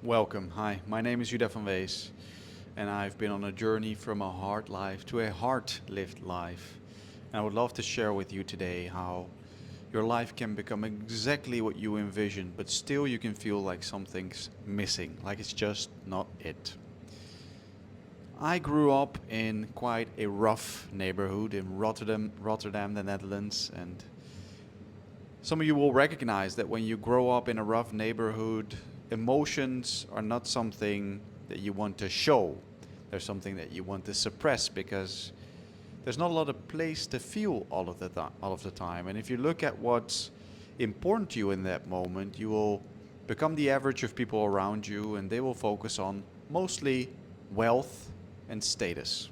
Welcome. Hi, my name is Judah van Wees, and I've been on a journey from a hard life to a heart-lived life. And I would love to share with you today how your life can become exactly what you envision, but still you can feel like something's missing, like it's just not it. I grew up in quite a rough neighborhood in Rotterdam, the Netherlands, and some of you will recognize that when you grow up in a rough neighborhood, emotions are not something that you want to show. They're something that you want to suppress because there's not a lot of place to feel all of the time. And if you look at what's important to you in that moment, you will become the average of people around you, and they will focus on mostly wealth and status.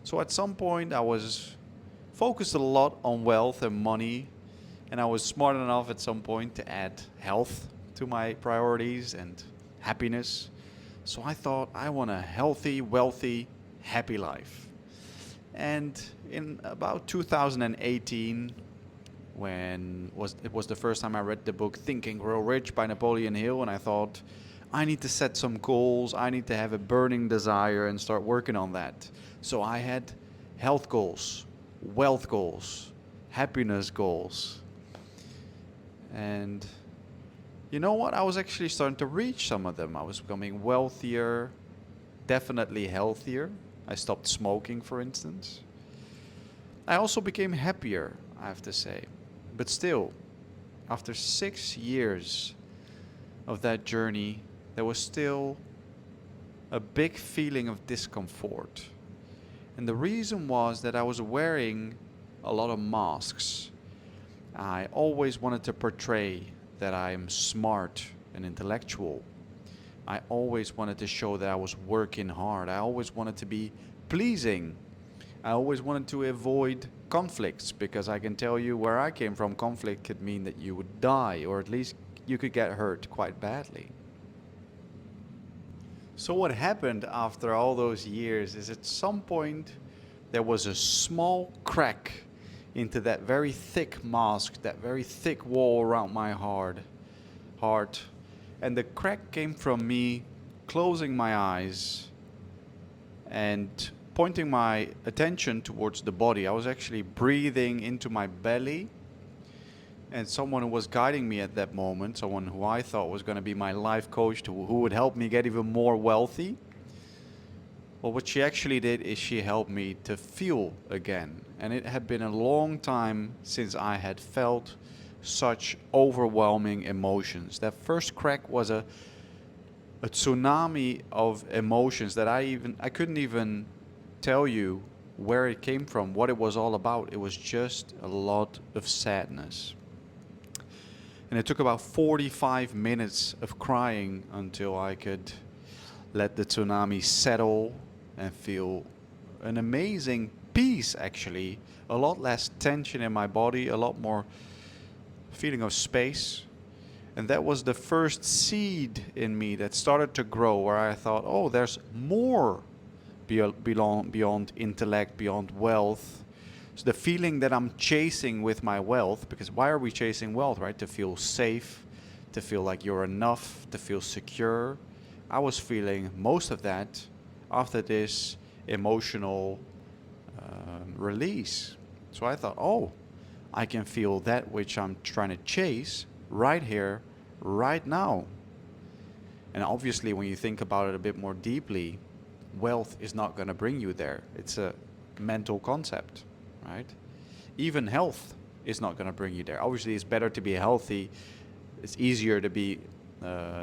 So at some point, I was focused a lot on wealth and money, and I was smart enough at some point to add health to my priorities and happiness. So I thought I want a healthy, wealthy, happy life. And in about 2018, it was the first time I read the book Think and Grow Rich by Napoleon Hill, and I thought I need to set some goals. I need to have a burning desire and start working on that. So I had health goals, wealth goals, happiness goals. And you know what? I was actually starting to reach some of them. I was becoming wealthier, definitely healthier. I stopped smoking, for instance. I also became happier, I have to say. But still, after 6 years of that journey, there was still a big feeling of discomfort. And the reason was that I was wearing a lot of masks. I always wanted to portray that I am smart and intellectual. I always wanted to show that I was working hard. I always wanted to be pleasing. I always wanted to avoid conflicts because I can tell you where I came from, conflict could mean that you would die or at least you could get hurt quite badly. So what happened after all those years is at some point there was a small crack into that very thick mask, that very thick wall around my heart. And the crack came from me closing my eyes and pointing my attention towards the body. I was actually breathing into my belly, and someone who was guiding me at that moment, someone who I thought was going to be my life coach, who would help me get even more wealthy. Well, what she actually did is she helped me to feel again. And it had been a long time since I had felt such overwhelming emotions. That first crack was a tsunami of emotions that I couldn't even tell you where it came from, what it was all about. It was just a lot of sadness. And it took about 45 minutes of crying until I could let the tsunami settle and feel an amazing peace, actually. A lot less tension in my body, a lot more feeling of space. And that was the first seed in me that started to grow, where I thought, oh, there's more beyond intellect, beyond wealth. So the feeling that I'm chasing with my wealth, because why are we chasing wealth, right? To feel safe, to feel like you're enough, to feel secure. I was feeling most of that after this emotional release. So I thought, oh, I can feel that which I'm trying to chase right here, right now. And obviously, when you think about it a bit more deeply, wealth is not going to bring you there. It's a mental concept, right? Even health is not going to bring you there. Obviously, it's better to be healthy. It's easier to be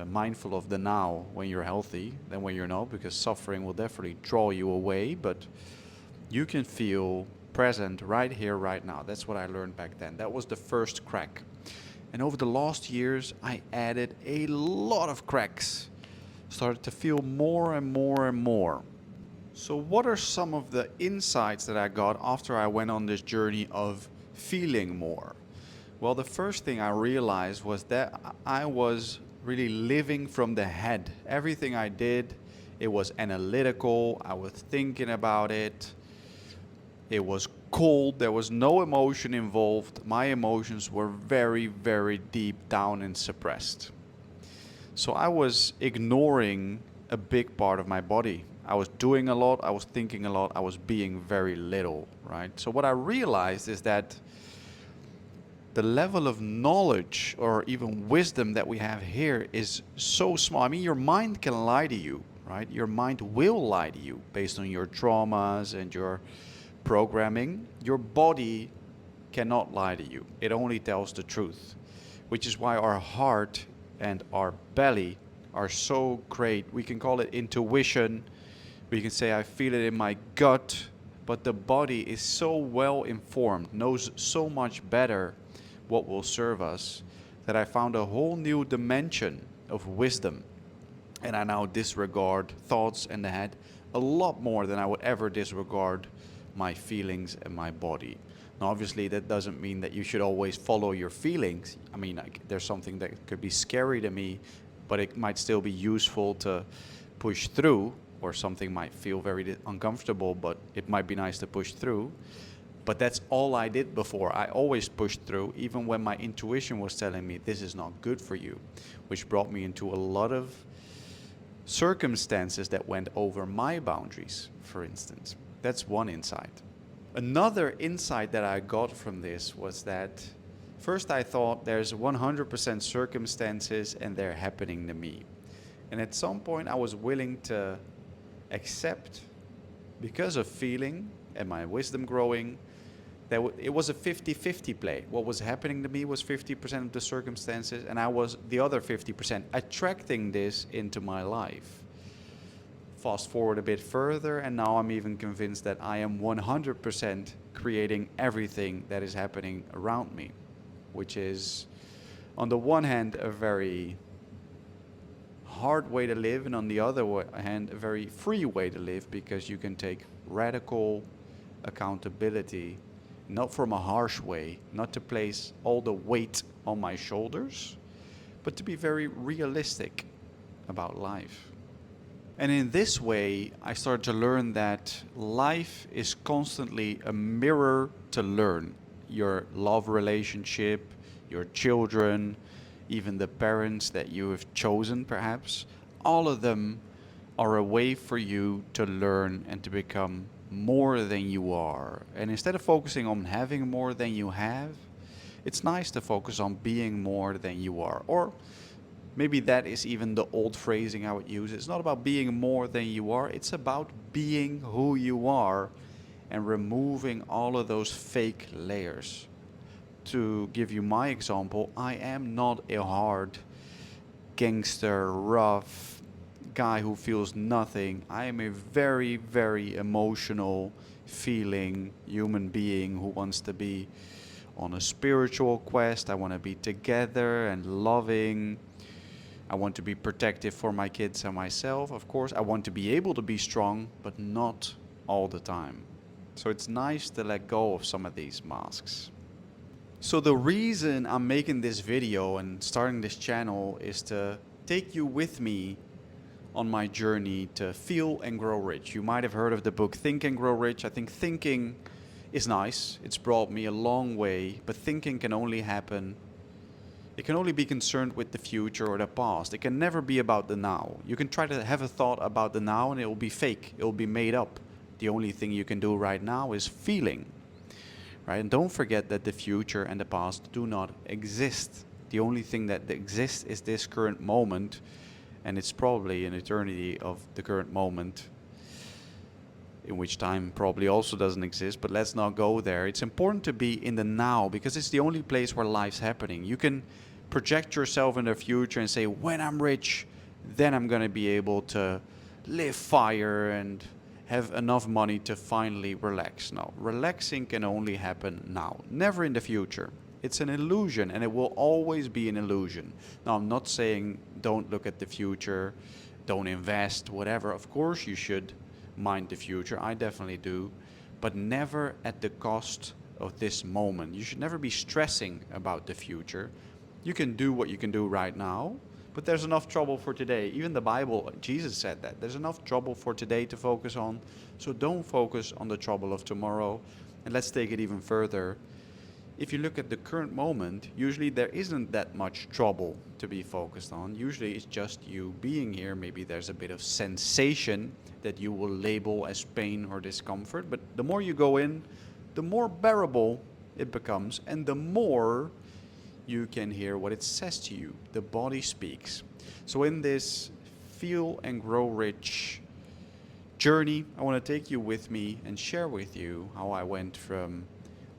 mindful of the now when you're healthy than when you're not, because suffering will definitely draw you away. But you can feel present right here, right now. That's what I learned back then. That was the first crack. And over the last years, I added a lot of cracks. Started to feel more and more and more. So what are some of the insights that I got after I went on this journey of feeling more? Well, the first thing I realized was that I was really living from the head. Everything I did, it was analytical. I was thinking about it. It was cold. There was no emotion involved. My emotions were very, very deep down and suppressed. So I was ignoring a big part of my body. I was doing a lot, I was thinking a lot, I was being very little, right? So what I realized is that the level of knowledge or even wisdom that we have here is so small. I mean, your mind can lie to you, right? Your mind will lie to you based on your traumas and your programming. Your body cannot lie to you. It only tells the truth, which is why our heart and our belly are so great. We can call it intuition. We can say, I feel it in my gut, but the body is so well informed, knows so much better what will serve us, that I found a whole new dimension of wisdom. And I now disregard thoughts in the head a lot more than I would ever disregard my feelings and my body. Now, obviously, that doesn't mean that you should always follow your feelings. I mean, like, there's something that could be scary to me, but it might still be useful to push through, or something might feel very uncomfortable, but it might be nice to push through. But that's all I did before. I always pushed through, even when my intuition was telling me this is not good for you, which brought me into a lot of circumstances that went over my boundaries, for instance. That's one insight. Another insight that I got from this was that first I thought there's 100% circumstances and they're happening to me. And at some point I was willing to accept, because of feeling and my wisdom growing, that it was a 50-50 play. What was happening to me was 50% of the circumstances, and I was the other 50% attracting this into my life. Fast forward a bit further, and now I'm even convinced that I am 100% creating everything that is happening around me, which is, on the one hand, a very hard way to live, and on the other hand, a very free way to live, because you can take radical accountability, not from a harsh way, not to place all the weight on my shoulders, but to be very realistic about life. And in this way, I started to learn that life is constantly a mirror to learn. Your love relationship, your children, even the parents that you have chosen perhaps, all of them are a way for you to learn and to become more than you are. And instead of focusing on having more than you have, it's nice to focus on being more than you are. Or maybe that is even the old phrasing I would use. It's not about being more than you are, it's about being who you are and removing all of those fake layers. To give you my example, I am not a hard gangster, rough guy who feels nothing. I am a very, very emotional, feeling human being who wants to be on a spiritual quest. I want to be together and loving. I want to be protective for my kids and myself, of course. I want to be able to be strong, but not all the time. So it's nice to let go of some of these masks. So the reason I'm making this video and starting this channel is to take you with me on my journey to feel and grow rich. You might have heard of the book Think and Grow Rich. I think thinking is nice. It's brought me a long way, but thinking can only happen. It can only be concerned with the future or the past. It can never be about the now. You can try to have a thought about the now and it will be fake. It will be made up. The only thing you can do right now is feeling. Right? And don't forget that the future and the past do not exist. The only thing that exists is this current moment, and it's probably an eternity of the current moment, in which time probably also doesn't exist, but let's not go there. It's important to be in the now, because it's the only place where life's happening. You can project yourself in the future and say, when I'm rich, then I'm going to be able to live fire and have enough money to finally relax. No, relaxing can only happen now, never in the future. It's an illusion, and it will always be an illusion. Now, I'm not saying don't look at the future, don't invest, whatever. Of course you should mind the future. I definitely do. But never at the cost of this moment. You should never be stressing about the future. You can do what you can do right now, but there's enough trouble for today. Even the Bible, Jesus said that. There's enough trouble for today to focus on. So don't focus on the trouble of tomorrow. And let's take it even further. if you look at the current moment, usually there isn't that much trouble to be focused on. Usually it's just you being here. Maybe there's a bit of sensation that you will label as pain or discomfort. But the more you go in, the more bearable it becomes, and the more you can hear what it says to you. The body speaks. So in this feel and grow rich journey, I want to take you with me and share with you how I went from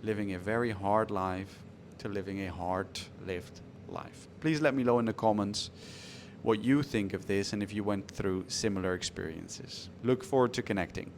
living a very hard life to living a heart-lived life. Please let me know in the comments what you think of this and if you went through similar experiences. Look forward to connecting.